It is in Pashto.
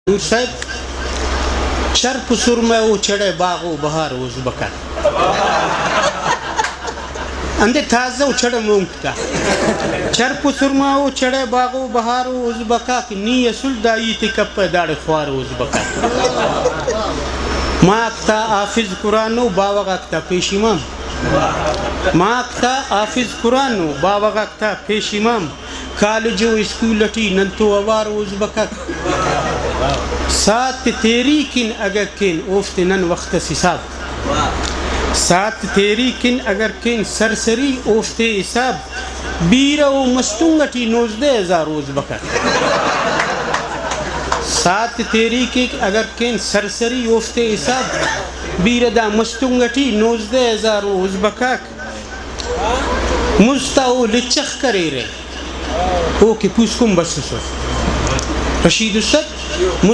نور صاحب چرپ سرمه و چڑه باغ و بهار و زبکان انده تازه و چڑه مونکتا چرپ سرمه و چڑه باغ و بهار و زبکا که نی اصول دایی تکپ دار خوار و زبکا ما اکتا حافظ قرآن و باوغ اکتا پیش امام ما اکتا حافظ قرآن و باوغ اکتا پیش امام کالج و اسکولٹی ننتو اوار و زبکا سات تیری کن اگر کن افت نن وقت حساب سات تیری کن اگر کن سرسری افت حساب بیرا و مستونگٹی 19,000 روز بکر سات تیری کن اگر کن سرسری افت حساب بیرا دا مستونگٹی 19,000 روز بکر مستاو لچخ کرے رہے او کہ پوس کم بس رشید السد